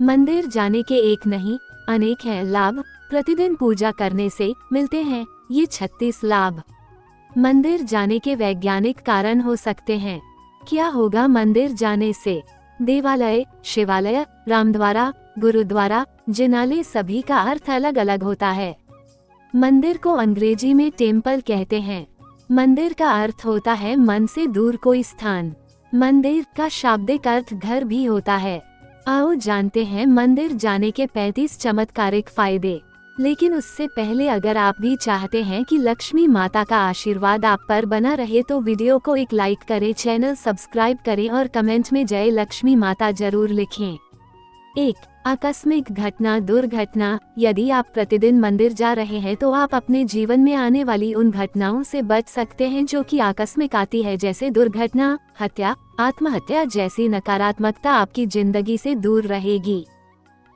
मंदिर जाने के एक नहीं अनेक हैं लाभ। प्रतिदिन पूजा करने से मिलते हैं ये 36 लाभ। मंदिर जाने के वैज्ञानिक कारण हो सकते हैं। क्या होगा मंदिर जाने से? देवालय, शिवालय, रामद्वारा, गुरुद्वारा, जिनालय सभी का अर्थ अलग अलग होता है। मंदिर को अंग्रेजी में टेम्पल कहते हैं। मंदिर का अर्थ होता है मन से दूर कोई स्थान। मंदिर का शाब्दिक अर्थ घर भी होता है। आओ जानते हैं मंदिर जाने के 35 चमत्कारिक फायदे। लेकिन उससे पहले अगर आप भी चाहते हैं कि लक्ष्मी माता का आशीर्वाद आप पर बना रहे तो वीडियो को एक लाइक करें, चैनल सब्सक्राइब करें और कमेंट में जय लक्ष्मी माता जरूर लिखें। 1. आकस्मिक घटना दुर्घटना। यदि आप प्रतिदिन मंदिर जा रहे हैं तो आप अपने जीवन में आने वाली उन घटनाओं से बच सकते हैं जो कि आकस्मिक आती है, जैसे दुर्घटना, हत्या, आत्महत्या जैसी नकारात्मकता आपकी जिंदगी से दूर रहेगी।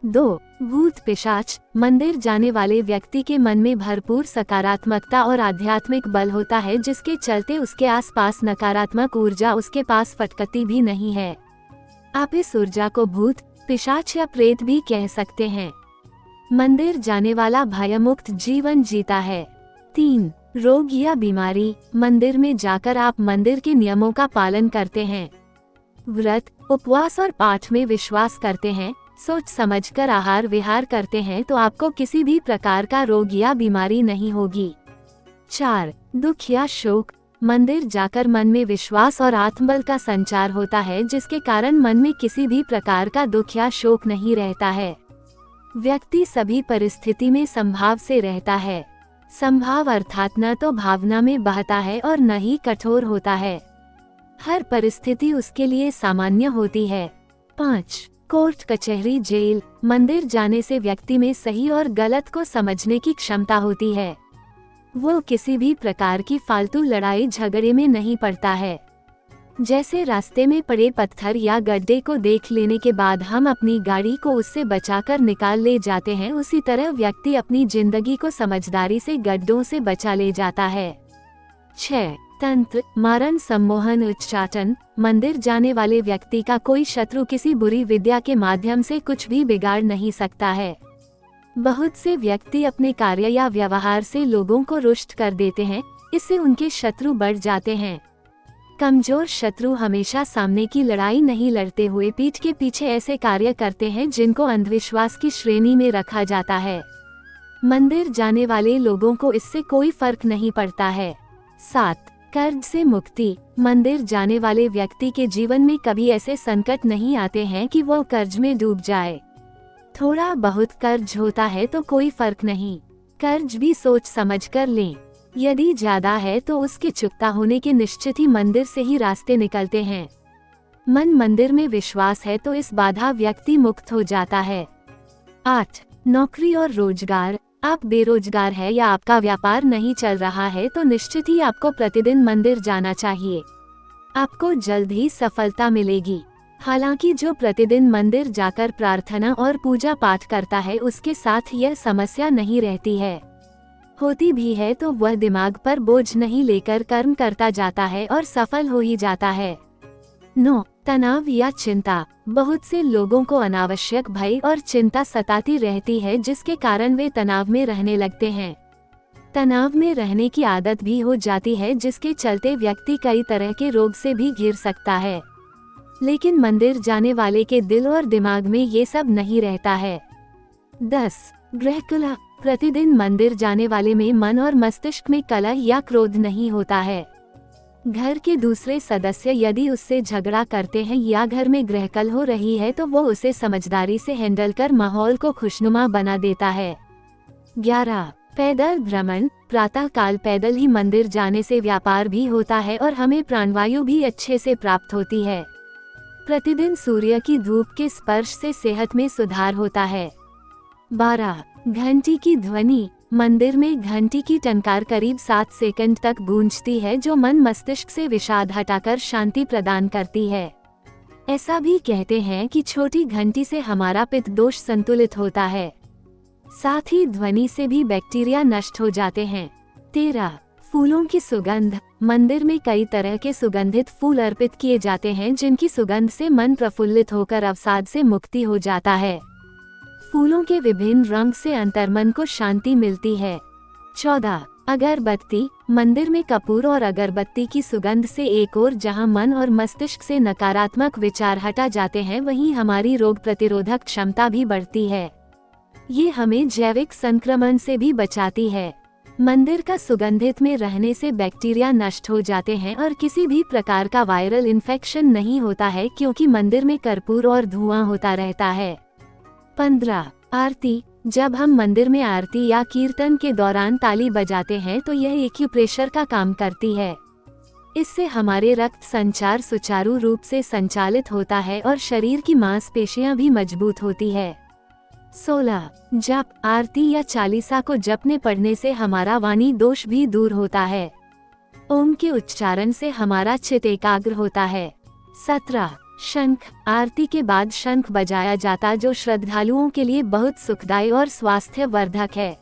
2. भूत पिशाच। मंदिर जाने वाले व्यक्ति के मन में भरपूर सकारात्मकता और आध्यात्मिक बल होता है, जिसके चलते उसके आसपास नकारात्मक ऊर्जा उसके पास फटकती भी नहीं है। आप इस ऊर्जा को भूत, पिशाच या प्रेत भी कह सकते हैं। मंदिर जाने वाला भयमुक्त जीवन जीता है। 3. रोग या बीमारी। मंदिर में जाकर आप मंदिर के नियमों का पालन करते हैं, व्रत, उपवास और पाठ में विश्वास करते हैं, सोच समझकर आहार विहार करते हैं तो आपको किसी भी प्रकार का रोग या बीमारी नहीं होगी। 4. दुख या शोक। मंदिर जाकर मन में विश्वास और आत्मबल का संचार होता है, जिसके कारण मन में किसी भी प्रकार का दुख या शोक नहीं रहता है। व्यक्ति सभी परिस्थिति में संभाव से रहता है। संभाव अर्थात न तो भावना में बहता है और न ही कठोर होता है। हर परिस्थिति उसके लिए सामान्य होती है। 5. कोर्ट कचहरी जेल। मंदिर जाने से व्यक्ति में सही और गलत को समझने की क्षमता होती है। वो किसी भी प्रकार की फालतू लड़ाई झगड़े में नहीं पड़ता है। जैसे रास्ते में पड़े पत्थर या गड्ढे को देख लेने के बाद हम अपनी गाड़ी को उससे बचाकर निकाल ले जाते हैं, उसी तरह व्यक्ति अपनी जिंदगी को समझदारी से गड्ढों से बचा ले जाता है। 6. तंत्र, मारण, सम्मोहन, उच्चाटन। मंदिर जाने वाले व्यक्ति का कोई शत्रु किसी बुरी विद्या के माध्यम से कुछ भी बिगाड़ नहीं सकता है। बहुत से व्यक्ति अपने कार्य या व्यवहार से लोगों को रुष्ट कर देते हैं, इससे उनके शत्रु बढ़ जाते हैं। कमजोर शत्रु हमेशा सामने की लड़ाई नहीं लड़ते हुए पीठ के पीछे ऐसे कार्य करते हैं जिनको अंधविश्वास की श्रेणी में रखा जाता है। मंदिर जाने वाले लोगों को इससे कोई फर्क नहीं पड़ता है। 7. कर्ज से मुक्ति। मंदिर जाने वाले व्यक्ति के जीवन में कभी ऐसे संकट नहीं आते हैं कि वो कर्ज में डूब जाए। थोड़ा बहुत कर्ज होता है तो कोई फर्क नहीं, कर्ज भी सोच समझ कर लें। यदि ज्यादा है तो उसके चुकता होने के निश्चित ही मंदिर से ही रास्ते निकलते हैं। मन मंदिर में विश्वास है तो इस बाधा व्यक्ति मुक्त हो जाता है। 8. नौकरी और रोजगार। आप बेरोजगार है या आपका व्यापार नहीं चल रहा है तो निश्चित ही आपको प्रतिदिन मंदिर जाना चाहिए। आपको जल्द ही सफलता मिलेगी। हालांकि जो प्रतिदिन मंदिर जाकर प्रार्थना और पूजा पाठ करता है उसके साथ यह समस्या नहीं रहती है। होती भी है तो वह दिमाग पर बोझ नहीं लेकर कर्म करता जाता है और सफल हो ही जाता है। 9. तनाव या चिंता। बहुत से लोगों को अनावश्यक भय और चिंता सताती रहती है, जिसके कारण वे तनाव में रहने लगते हैं। तनाव में रहने की आदत भी हो जाती है, जिसके चलते व्यक्ति कई तरह के रोग से भी घिर सकता है। लेकिन मंदिर जाने वाले के दिल और दिमाग में ये सब नहीं रहता है। 10. गृह कलह। प्रतिदिन मंदिर जाने वाले में मन और मस्तिष्क में कलह या क्रोध नहीं होता है। घर के दूसरे सदस्य यदि उससे झगड़ा करते हैं या घर में गृहकलह हो रही है तो वो उसे समझदारी से हैंडल कर माहौल को खुशनुमा बना देता है। 11. पैदल भ्रमण। प्रातः काल पैदल ही मंदिर जाने से व्यापार भी होता है और हमें प्राणवायु भी अच्छे से प्राप्त होती है। प्रतिदिन सूर्य की धूप के स्पर्श से सेहत में सुधार होता है। 12. घंटी की ध्वनि। मंदिर में घंटी की टंकार करीब 7 सेकंड तक गूंजती है, जो मन मस्तिष्क से विषाद हटाकर शांति प्रदान करती है। ऐसा भी कहते हैं कि छोटी घंटी से हमारा पित्त दोष संतुलित होता है, साथ ही ध्वनि से भी बैक्टीरिया नष्ट हो जाते हैं। 13. फूलों की सुगंध। मंदिर में कई तरह के सुगंधित फूल अर्पित किए जाते हैं, जिनकी सुगंध से मन प्रफुल्लित होकर अवसाद से मुक्ति हो जाता है। फूलों के विभिन्न रंग से अंतर्मन को शांति मिलती है। 14 अगरबत्ती। मंदिर में कपूर और अगरबत्ती की सुगंध से एक ओर जहां मन और मस्तिष्क से नकारात्मक विचार हटा जाते हैं, वहीं हमारी रोग प्रतिरोधक क्षमता भी बढ़ती है। ये हमें जैविक संक्रमण से भी बचाती है। मंदिर का सुगंधित में रहने से बैक्टीरिया नष्ट हो जाते हैं और किसी भी प्रकार का वायरल इन्फेक्शन नहीं होता है, क्योंकि मंदिर में कर्पूर और धुआं होता रहता है। 15 आरती। जब हम मंदिर में आरती या कीर्तन के दौरान ताली बजाते हैं तो यह एक्यूप्रेशर का काम करती है। इससे हमारे रक्त संचार सुचारू रूप से संचालित होता है और शरीर की मांसपेशियां भी मजबूत होती है। 16 जप। आरती या चालीसा को जपने पढ़ने से हमारा वाणी दोष भी दूर होता है। ओम के उच्चारण से हमारा चित्त एकाग्र होता है। 17 शंख। आरती के बाद शंख बजाया जाता, जो श्रद्धालुओं के लिए बहुत सुखदायी और स्वास्थ्य वर्धक है।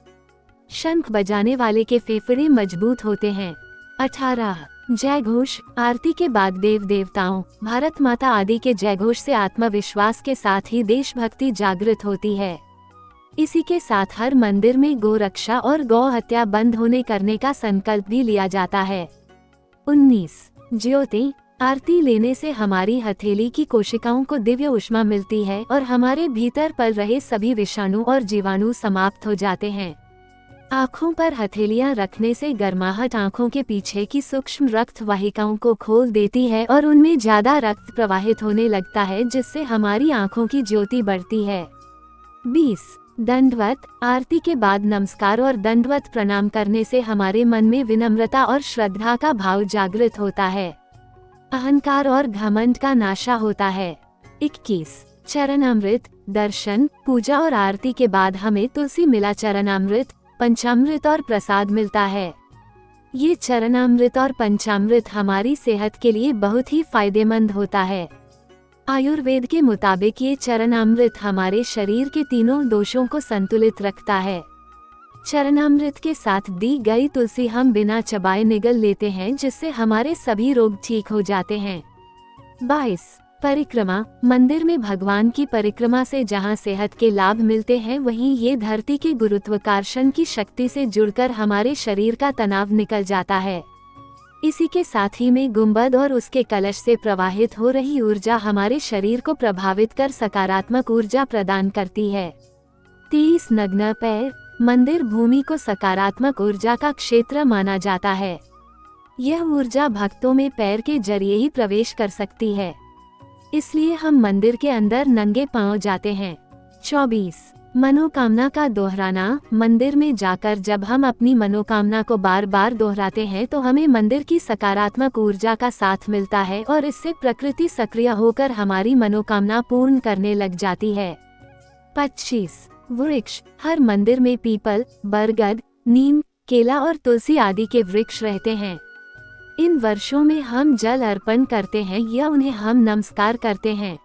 शंख बजाने वाले के फेफड़े मजबूत होते हैं। 18 जय घोष। आरती के बाद देव देवताओं, भारत माता आदि के जय घोष से आत्मविश्वास के साथ ही देशभक्ति जागृत होती है। इसी के साथ हर मंदिर में गौ रक्षा और गौ हत्या बंद होने करने का संकल्प भी लिया जाता है। 19 ज्योति। आरती लेने से हमारी हथेली की कोशिकाओं को दिव्य ऊष्मा मिलती है और हमारे भीतर पल रहे सभी विषाणु और जीवाणु समाप्त हो जाते हैं। आँखों पर हथेलियां रखने से गर्माहट आँखों के पीछे की सूक्ष्म रक्त वाहिकाओं को खोल देती है और उनमें ज्यादा रक्त प्रवाहित होने लगता है, जिससे हमारी आँखों की ज्योति बढ़ती है। 20 दंडवत। आरती के बाद नमस्कार और दंडवत प्रणाम करने से हमारे मन में विनम्रता और श्रद्धा का भाव जागृत होता है। अहंकार और घमंड का नाशा होता है। 21 चरणामृत। दर्शन, पूजा और आरती के बाद हमें तुलसी मिला चरणामृत, पंचामृत और प्रसाद मिलता है। ये चरणामृत और पंचामृत हमारी सेहत के लिए बहुत ही फायदेमंद होता है। आयुर्वेद के मुताबिक ये चरणामृत हमारे शरीर के तीनों दोषों को संतुलित रखता है। चरणामृत के साथ दी गई तुलसी हम बिना चबाए निगल लेते हैं, जिससे हमारे सभी रोग ठीक हो जाते हैं। 22 परिक्रमा। मंदिर में भगवान की परिक्रमा से जहां सेहत के लाभ मिलते हैं, वहीं ये धरती के गुरुत्वाकर्षण की शक्ति से जुड़कर हमारे शरीर का तनाव निकल जाता है। इसी के साथ ही में गुंबद और उसके कलश से प्रवाहित हो रही ऊर्जा हमारे शरीर को प्रभावित कर सकारात्मक ऊर्जा प्रदान करती है। 23 नग्न पैर। मंदिर भूमि को सकारात्मक ऊर्जा का क्षेत्र माना जाता है। यह ऊर्जा भक्तों में पैर के जरिए ही प्रवेश कर सकती है, इसलिए हम मंदिर के अंदर नंगे पांव जाते हैं। 24 मनोकामना का दोहराना। मंदिर में जाकर जब हम अपनी मनोकामना को बार बार दोहराते हैं तो हमें मंदिर की सकारात्मक ऊर्जा का साथ मिलता है और इससे प्रकृति सक्रिय होकर हमारी मनोकामना पूर्ण करने लग जाती है। 25 वृक्ष। हर मंदिर में पीपल, बरगद, नीम, केला और तुलसी आदि के वृक्ष रहते हैं। इन वर्षों में हम जल अर्पण करते हैं या उन्हें हम नमस्कार करते हैं।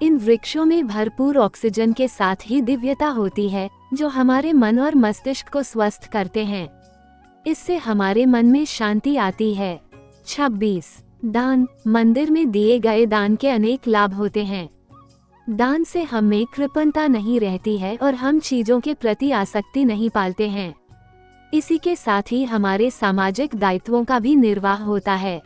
इन वृक्षों में भरपूर ऑक्सीजन के साथ ही दिव्यता होती है, जो हमारे मन और मस्तिष्क को स्वस्थ करते हैं। इससे हमारे मन में शांति आती है। 26 दान। मंदिर में दिए गए दान के अनेक लाभ होते हैं। दान से हमें कृपणता नहीं रहती है और हम चीजों के प्रति आसक्ति नहीं पालते हैं। इसी के साथ ही हमारे सामाजिक दायित्वों का भी निर्वाह होता है।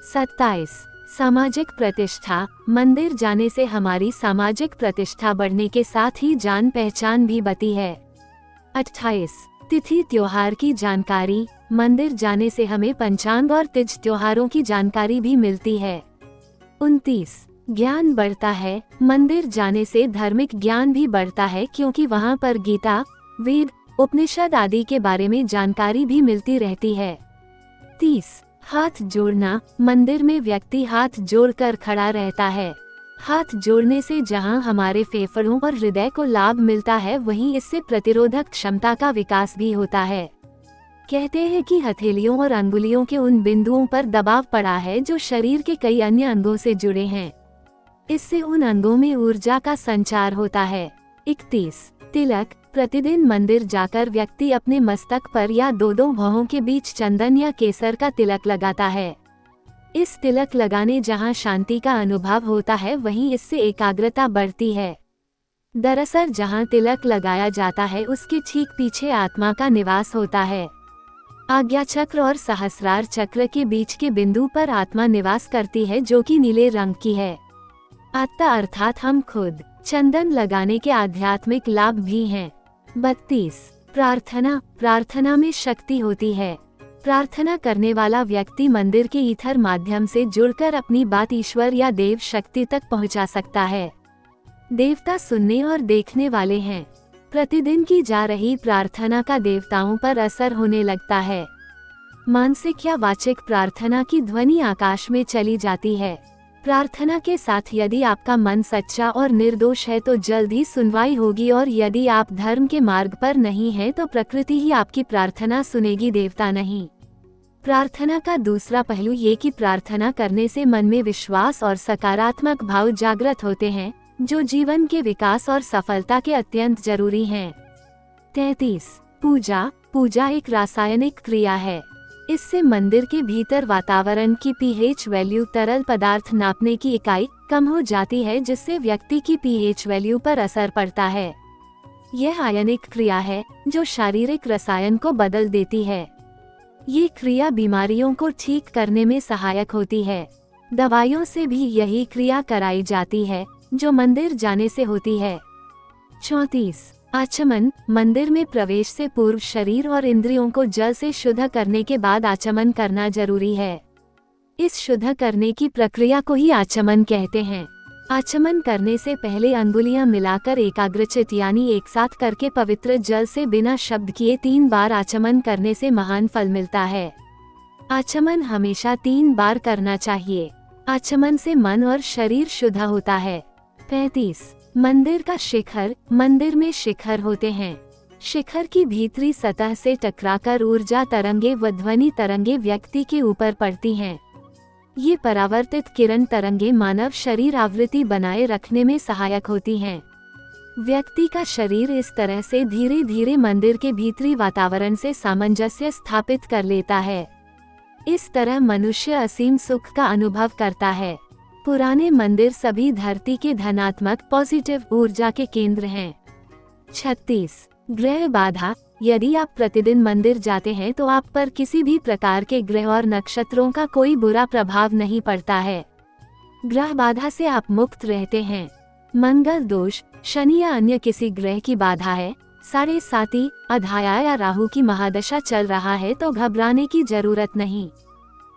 27 सामाजिक प्रतिष्ठा। मंदिर जाने से हमारी सामाजिक प्रतिष्ठा बढ़ने के साथ ही जान पहचान भी बढ़ती है। 28 तिथि त्योहार की जानकारी। मंदिर जाने से हमें पंचांग और तिज त्योहारों की जानकारी भी मिलती है। 29 ज्ञान बढ़ता है। मंदिर जाने से धार्मिक ज्ञान भी बढ़ता है, क्योंकि वहाँ पर गीता, वेद, उपनिषद आदि के बारे में जानकारी भी मिलती रहती है। 30 हाथ जोड़ना। मंदिर में व्यक्ति हाथ जोड़कर खड़ा रहता है। हाथ जोड़ने से जहां हमारे फेफड़ों और हृदय को लाभ मिलता है, वहीं इससे प्रतिरोधक क्षमता का विकास भी होता है। कहते हैं कि हथेलियों और अंगुलियों के उन बिंदुओं पर दबाव पड़ा है जो शरीर के कई अन्य अंगों से जुड़े हैं। इससे उन अंगों में ऊर्जा का संचार होता है। 31 तिलक। प्रतिदिन मंदिर जाकर व्यक्ति अपने मस्तक पर या दो भौहों के बीच चंदन या केसर का तिलक लगाता है। इस तिलक लगाने जहां शांति का अनुभव होता है, वहीं इससे एकाग्रता बढ़ती है। दरअसल जहाँ तिलक लगाया जाता है उसके ठीक पीछे आत्मा का निवास होता है। आज्ञा चक्र और सहस्रार चक्र के बीच के बिंदु पर आत्मा निवास करती है, जो कि नीले रंग की है। आत्मा अर्थात हम खुद। चंदन लगाने के आध्यात्मिक लाभ भी हैं। 32 प्रार्थना। प्रार्थना में शक्ति होती है। प्रार्थना करने वाला व्यक्ति मंदिर के ईथर माध्यम से जुड़कर अपनी बात ईश्वर या देव शक्ति तक पहुंचा सकता है। देवता सुनने और देखने वाले हैं। प्रतिदिन की जा रही प्रार्थना का देवताओं पर असर होने लगता है। मानसिक या वाचिक प्रार्थना की ध्वनि आकाश में चली जाती है। प्रार्थना के साथ यदि आपका मन सच्चा और निर्दोष है तो जल्द ही सुनवाई होगी, और यदि आप धर्म के मार्ग पर नहीं हैं तो प्रकृति ही आपकी प्रार्थना सुनेगी, देवता नहीं। प्रार्थना का दूसरा पहलू ये कि प्रार्थना करने से मन में विश्वास और सकारात्मक भाव जागृत होते हैं, जो जीवन के विकास और सफलता के अत्यंत जरूरी हैं। 33 पूजा। पूजा एक रासायनिक क्रिया है। इससे मंदिर के भीतर वातावरण की पीएच वैल्यू, तरल पदार्थ नापने की इकाई, कम हो जाती है, जिससे व्यक्ति की पीएच वैल्यू पर असर पड़ता है। यह आयनिक क्रिया है जो शारीरिक रसायन को बदल देती है। ये क्रिया बीमारियों को ठीक करने में सहायक होती है। दवाइयों से भी यही क्रिया कराई जाती है जो मंदिर जाने से होती है। 34 आचमन। मंदिर में प्रवेश से पूर्व शरीर और इंद्रियों को जल से शुद्ध करने के बाद आचमन करना जरूरी है। इस शुद्ध करने की प्रक्रिया को ही आचमन कहते हैं। आचमन करने से पहले अंगुलियां मिलाकर एकाग्रचित यानी एक साथ करके पवित्र जल से बिना शब्द किए 3 बार आचमन करने से महान फल मिलता है। आचमन हमेशा 3 बार करना चाहिए। आचमन से मन और शरीर शुद्ध होता है। 35 मंदिर का शिखर। मंदिर में शिखर होते हैं। शिखर की भीतरी सतह से टकराकर ऊर्जा तरंगे व ध्वनि तरंगे व्यक्ति के ऊपर पड़ती हैं। ये परावर्तित किरण तरंगे मानव शरीर आवृत्ति बनाए रखने में सहायक होती हैं। व्यक्ति का शरीर इस तरह से धीरे धीरे मंदिर के भीतरी वातावरण से सामंजस्य स्थापित कर लेता है। इस तरह मनुष्य असीम सुख का अनुभव करता है। पुराने मंदिर सभी धरती के धनात्मक पॉजिटिव ऊर्जा के केंद्र हैं। 36 ग्रह बाधा। यदि आप प्रतिदिन मंदिर जाते हैं तो आप पर किसी भी प्रकार के ग्रह और नक्षत्रों का कोई बुरा प्रभाव नहीं पड़ता है। ग्रह बाधा से आप मुक्त रहते हैं। मंगल दोष, शनि या अन्य किसी ग्रह की बाधा है, 7.5 अधाया या राहु की महादशा चल रहा है तो घबराने की जरूरत नहीं।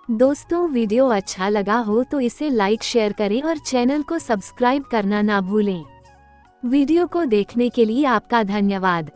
दोस्तों, वीडियो अच्छा लगा हो तो इसे लाइक शेयर करें और चैनल को सब्सक्राइब करना ना भूलें। वीडियो को देखने के लिए आपका धन्यवाद।